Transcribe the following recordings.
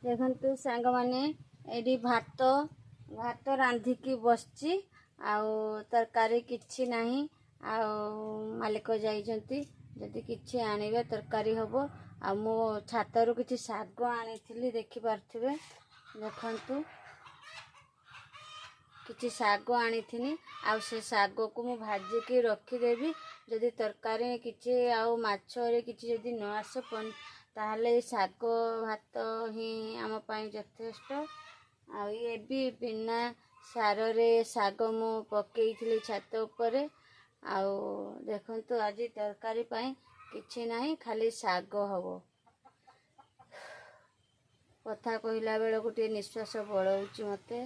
देखु सांग मैंने ये भात भात रांधिकी बसची आउ तरकारी किछि नहीं मालिक जाइछंती जदि किछि आनिबे तरकारी हबो आ मो छातरू किछि साग आनिथिली देखि पारथिबे देखंतु किछि साग आनिथिनी आ से साग को मु भाजी की रखी देबी जदि तरकारी किछि आ माछ रे किछि जदि न आसे ताहले साग भात ही आम पाई यथेष्ट आ ये भी बिना सार रे साग मु पकईथि छात उपरे आउ देखंतु आज तरकारी पाई किछि नाही खाली साग हबो कथा कहला बेले गोटे निश्वास बड़ौची मते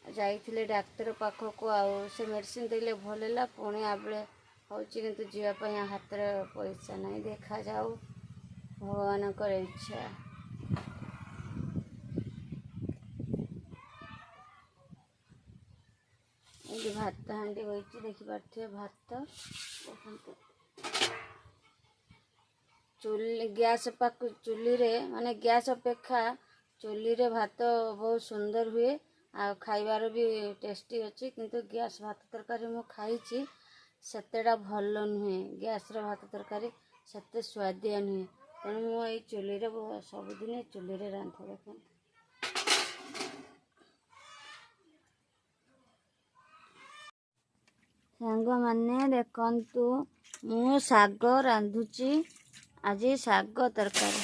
जाइथिले डाक्टर पाखक आउ से मेडिसिन देले भलला पुणी आबले होची किंतु जीवा पाई हाथ रे पैसा नाही देखा जाऊ भगवान कर इच्छा ये भात हांडी होती देखी पारे भात चुली गैस पाक चुली रे माने गैस अपेक्षा चुली रे भात बहुत सुंदर हुए आ खाइबार भी टेस्टी अच्छी किंतु गैस भात तरकारी मु खाइची सेतेटा भल नुहे गैस रे भात तरकारी सेते स्वादिया नुहे तेणु मुझे चुली रे सबुदिन चुली रे रांधे देख सांग माने देखंतु मु साग रांधुची आज साग तरकारी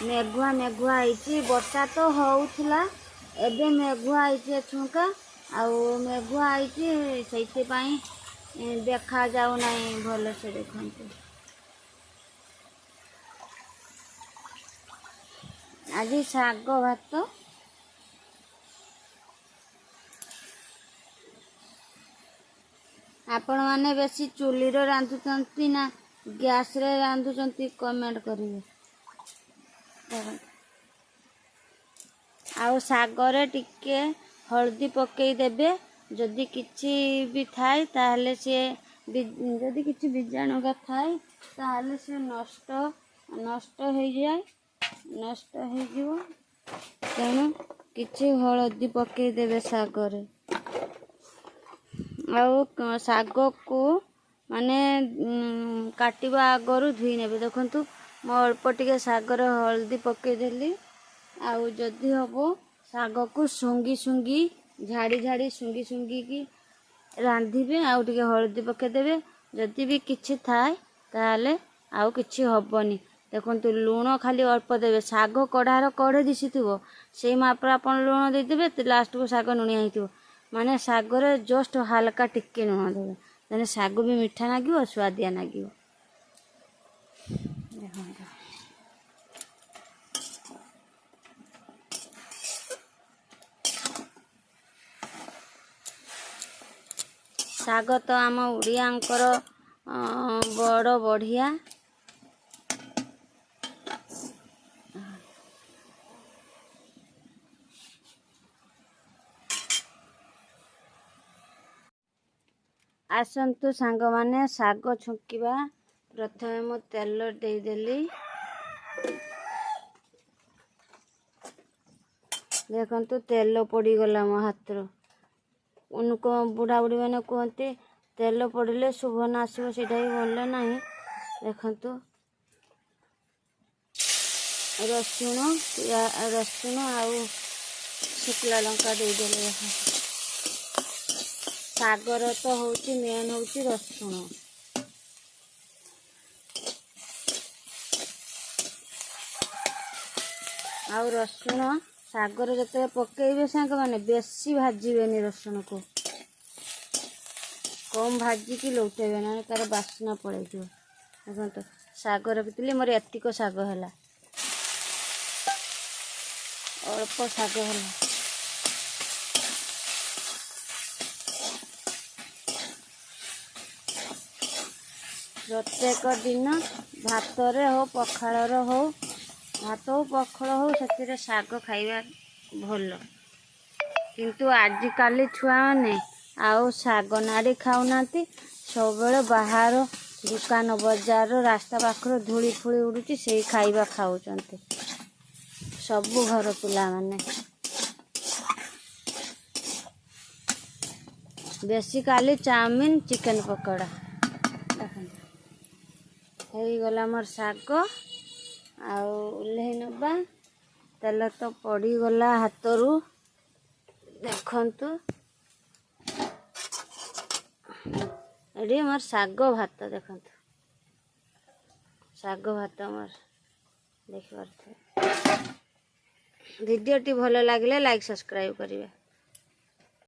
मेघुआ मेघुआ आई वर्षा तो होउथला एबे मेघुआ आई छुका आउ मेघुआ आई से देखा जाऊ नहीं भल से देखंतु आज साग भात आपण माने बेसी चुली रे रांधुचंती ना गैस रे रांधुचंती कमेंट करिवे आउ सागरे टिके हल्दी पकई देबे जदि किछि भी थाए ताहले से जदि किछि बीजाणु का थाए ताहले से नष्ट नष्ट हो जाए नष्ट हो जीवो तेणु किछि हल्दी पकई देबे सागरे आउ साग को माने काटिबा आगरु धुई नेबे देखंतु मो अल्प टिके सागर हल्दी पकई देली आउ जदि हबो साग को सुंगी सुंगी झाड़ी झाड़ी सुंगी सुंगी की रांधिबे आउ टिके हल्दी पकई देबे जदि भी किछि थाए ताले आउ किछि हबनी देखंतु लूण खाली अल्प देबे साग कढ़ार कढ़े दिसिथिबो सेई मापर आपण लूण दे देबे लास्ट को साग नुनिया हिथिबो माने सागरे जस्ट हल्का टिके लूण देबे तने साग भी मीठा लागिवो स्वादिया लागिवो साग तो आम ओडियांकर बड़ बढ़िया आसंतु सांग माने साग छुंकिबा प्रथमे मु तेल देदेली देखंतु तेल पड़ी गला मो हाथ उनको बुढ़ा बुढ़ी मैंने कहते तेल पड़े शुभ न आसो सीटा भी भल ना देखंतु रसुण रसुण आउ शुक्ला लंका देदेले सागर तो होची मेन होची रसुण आउ रसुण सागर जते पकेबे सांग माने बेसी भाजीबेनी रसुण को कम भाजी की लौटेबे ना तार बास्ना पड़े जो देखो साग रखी मोर एतिक साग है अल्प साग है प्रत्येक दिन भात रे हो पखाल हो भात हो पखाल हो से साग खाइबा भल किंतु आजिकाली छुआ मैंने आउ साग नाड़ी खाऊना सब बाहर दुकान बजार रास्ता पाखर धूली फूली उड़ुची से खाइबा खाऊचंते सबु घर पिला माने बेसिकाली चाउमिन चिकन पकोड़ा हो गला मोर शाग आल्हे नबा तेल तो पड़गला हाथ देखु ये मोर शाग भात देखु शाग भात मोर देख पारे वीडियो टी भल लगे लाइक सब्सक्राइब करेंगे।